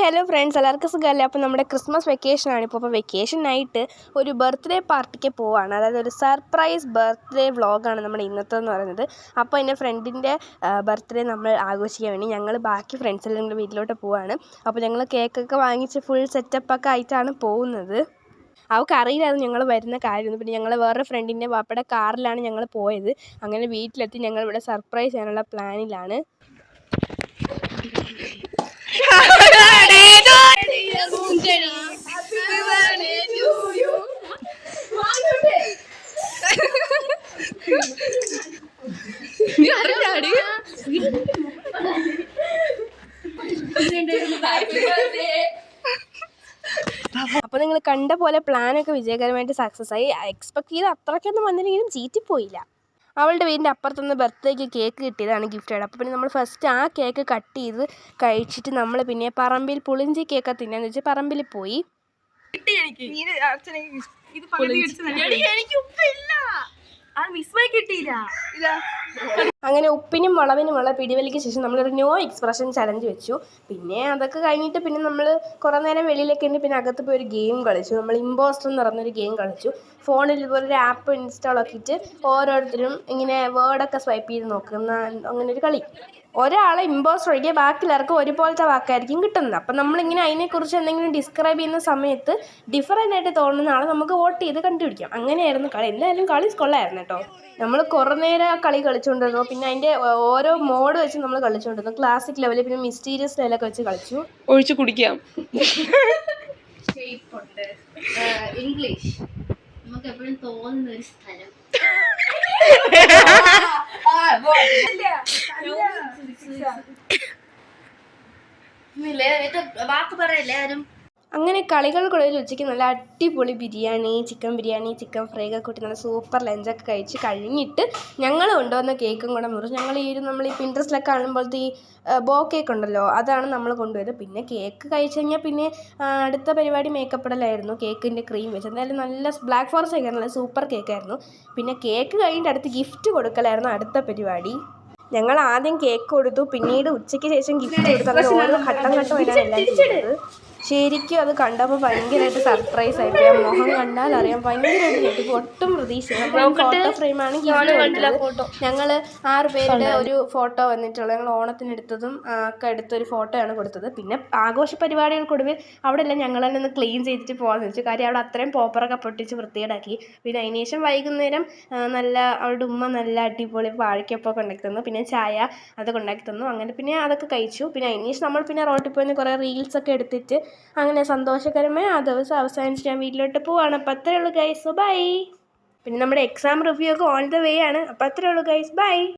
Hello friends, എല്ലാവർക്കും സുഖമല്ലേ? അപ്പോൾ നമ്മുടെ ക്രിസ്മസ് വെക്കേഷനാണ് ഇപ്പോൾ വെക്കേഷനായിട്ട് ഒരു ബർത്ത്ഡേ പാർട്ടിക്ക് പോവുകയാണ്. അതായത് ഒരു സർപ്രൈസ് ബർത്ത്ഡേ വ്ളോഗാണ് നമ്മുടെ ഇന്നത്തെന്ന് പറയുന്നത്. അപ്പോൾ എൻ്റെ ഫ്രണ്ടിൻ്റെ ബർത്ത്ഡേ നമ്മൾ ആഘോഷിക്കാൻ വേണ്ടി ഞങ്ങൾ ബാക്കി ഫ്രണ്ട്സെല്ലാം കൂടെ വീട്ടിലോട്ട് പോവുകയാണ്. അപ്പോൾ ഞങ്ങൾ കേക്കൊക്കെ വാങ്ങിച്ച് ഫുൾ സെറ്റപ്പൊക്കെ ആയിട്ടാണ് പോകുന്നത്. അവൾക്കറിയില്ലായിരുന്നു ഞങ്ങൾ വരുന്ന കാര്യമൊന്നും. പിന്നെ ഞങ്ങൾ വേറൊരു ഫ്രണ്ടിൻ്റെ വാപ്പയുടെ കാറിലാണ് ഞങ്ങൾ പോയത്. അങ്ങനെ വീട്ടിലെത്തി ഞങ്ങളിവിടെ സർപ്രൈസ് ചെയ്യാനുള്ള പ്ലാനിലാണ്. അപ്പോൾ നിങ്ങൾ കണ്ട പോലെ പ്ലാനൊക്കെ വിജയകരമായിട്ട് സക്സസ് ആയി. എക്സ്പെക്ട് ചെയ്ത് അത്രയ്ക്കൊന്നും വന്നില്ലെങ്കിലും ചീറ്റിപ്പോയില്ല. അവളുടെ വീടിൻ്റെ അപ്പുറത്തുനിന്ന് ബർത്ത്ഡേക്ക് കേക്ക് കിട്ടിയതാണ് ഗിഫ്റ്റായിട്ട്. അപ്പോൾ പിന്നെ നമ്മൾ ഫസ്റ്റ് ആ കേക്ക് കട്ട് ചെയ്ത് കഴിച്ചിട്ട് നമ്മൾ പിന്നെ പറമ്പിൽ പുളിഞ്ചി കേക്ക് തിന്നാന്ന് വെച്ചാൽ പറമ്പിൽ പോയി. അങ്ങനെ ഉപ്പിനും മുളവിനുമുള്ള പിടിവലിക്ക് ശേഷം നമ്മളൊരു നോ എക്സ്പ്രഷൻ ചലഞ്ച് വെച്ചു. പിന്നെ അതൊക്കെ കഴിഞ്ഞിട്ട് പിന്നെ നമ്മൾ കുറേ നേരം വെളിയിലൊക്കെ ഉണ്ട്. പിന്നെ അകത്ത് പോയി ഒരു ഗെയിം കളിച്ചു. നമ്മൾ ഇമ്പോസ്റ്റർ എന്ന് പറഞ്ഞൊരു ഗെയിം കളിച്ചു. ഫോണിൽ ഇതുപോലൊരു ആപ്പ് ഇൻസ്റ്റാൾ ആക്കിയിട്ട് ഓരോരുത്തരും ഇങ്ങനെ വേർഡൊക്കെ സ്വൈപ്പ് ചെയ്ത് നോക്കുന്ന അങ്ങനെ ഒരു കളി. ഒരാളെ ഇമ്പോസ്റ്റർ ഒഴികെ ബാക്കിയുള്ളവർക്ക് ഒരുപോലത്തെ വാക്കായിരിക്കും കിട്ടുന്നത്. അപ്പം നമ്മളിങ്ങനെ അതിനെക്കുറിച്ച് എന്തെങ്കിലും ഡിസ്ക്രൈബ് ചെയ്യുന്ന സമയത്ത് ഡിഫറൻ്റ് ആയിട്ട് തോന്നുന്ന ആളെ നമുക്ക് വോട്ട് ചെയ്ത് കണ്ടുപിടിക്കാം. അങ്ങനെയായിരുന്നു കളി. എന്തായാലും കളി കൊള്ളായിരുന്നു കേട്ടോ. നമ്മൾ കുറേ നേരം ആ കളി കളിച്ചുകൊണ്ടിരുന്നു. പിന്നെ അതിൻ്റെ ഓരോ മോഡ് വെച്ച് നമ്മൾ കളിച്ചുകൊണ്ടിരുന്നു. ക്ലാസിക് ലെവലിൽ, പിന്നെ മിസ്റ്റീരിയസ് ലെവലൊക്കെ വെച്ച് കളിച്ചു. ഒഴിച്ച് കുടിക്കാം. ഇംഗ്ലീഷ് നമുക്ക് എപ്പോഴും തോന്നുന്ന ഒരു സ്ഥലം. വാക്ക് പറയല്ലേ ആരും. അങ്ങനെ കളികൾക്കുള്ളിൽ ഉച്ചയ്ക്ക് നല്ല അടിപൊളി biryani, chicken biryani, chicken fry ഒക്കെ കൂട്ടി നല്ല സൂപ്പർ ലഞ്ചൊക്കെ കഴിച്ച് കഴിഞ്ഞിട്ട് ഞങ്ങൾ കൊണ്ടുവന്ന കേക്കും കൂടെ മുറിച്ച് നമ്മൾ ഈ പിൻട്രസ്റ്റിലൊക്കെ കാണുമ്പോഴത്തെ ഈ ബോ കേക്ക് ഉണ്ടല്ലോ, അതാണ് നമ്മൾ കൊണ്ടുവരുന്നത്. പിന്നെ കേക്ക് കഴിച്ച് കഴിഞ്ഞാൽ പിന്നെ അടുത്ത പരിപാടി മേക്കപ്പ് ഇടലായിരുന്നു. കേക്കിൻ്റെ ക്രീം വെച്ച് എന്തായാലും നല്ല ബ്ലാക്ക് ഫോറസ്റ്റ് ഒക്കെ നല്ല സൂപ്പർ കേക്കായിരുന്നു. പിന്നെ കേക്ക് കഴിഞ്ഞിട്ട് അടുത്ത് ഗിഫ്റ്റ് കൊടുക്കലായിരുന്നു അടുത്ത പരിപാടി. ഞങ്ങൾ ആദ്യം കേക്ക് കൊടുത്തു, പിന്നീട് ഉച്ചയ്ക്ക് ശേഷം ഗിഫ്റ്റ് കൊടുത്തു. അങ്ങനെ ഓരോ ഘട്ടം ഘട്ടമായിട്ടാണ് എല്ലാം ചെയ്തത്. ശരിക്കും അത് കണ്ടപ്പോൾ ഭയങ്കരമായിട്ട് സർപ്രൈസ് ആയിപ്പോയി. ആ മുഖം കണ്ടാൽ അറിയാം, ഭയങ്കരമായിട്ട് ഞെട്ടിപ്പോൾ. ഒട്ടും പ്രതീക്ഷയില്ല. ഫോട്ടോ ഫ്രെയിമാണ് ഗിഫ്റ്റ് കൊടുത്തത്. ഞങ്ങൾ 6 പേരുടെ ഒരു ഫോട്ടോ വന്നിട്ടുള്ളത്. ഞങ്ങൾ ഓണത്തിനെടുത്തതും ഒക്കെ എടുത്തൊരു ഫോട്ടോയാണ് കൊടുത്തത്. പിന്നെ ആഘോഷ പരിപാടികൾക്കൊടുവിൽ അവിടെ എല്ലാം ഞങ്ങൾ തന്നെ ഒന്ന് ക്ലീൻ ചെയ്തിട്ട് പോകാമെന്ന് വെച്ചു. കാര്യം അവിടെ അത്രയും പോപ്പറൊക്കെ പൊട്ടിച്ച് വൃത്തികേടാക്കി. പിന്നെ അതിന് ശേഷം വൈകുന്നേരം നല്ല അവളുടെ ഉമ്മ നല്ല അടിപൊളി വാഴയ്ക്കൊക്കെ ഉണ്ടാക്കി തന്നു. പിന്നെ ചായ അതൊക്കെ ഉണ്ടാക്കി തന്നു. അങ്ങനെ പിന്നെ അതൊക്കെ കഴിച്ചു. പിന്നെ അതിന് ശേഷം നമ്മൾ പിന്നെ റോട്ടിൽ പോയി കുറേ റീൽസൊക്കെ എടുത്തിട്ട് അങ്ങനെ സന്തോഷകരമായി ആ ദിവസം അവസാനിച്ച് ഞാൻ വീട്ടിലോട്ട് പോവാണ്. അപ്പോൾ അത്രേ ഉള്ളൂ ഗൈസ്, ബൈ. പിന്നെ നമ്മുടെ എക്സാം റിവ്യൂ ഒക്കെ ഓൺ ദ വേ ആണ്. അപ്പോൾ അത്രേ ഉള്ളൂ ഗൈസ്, ബൈ.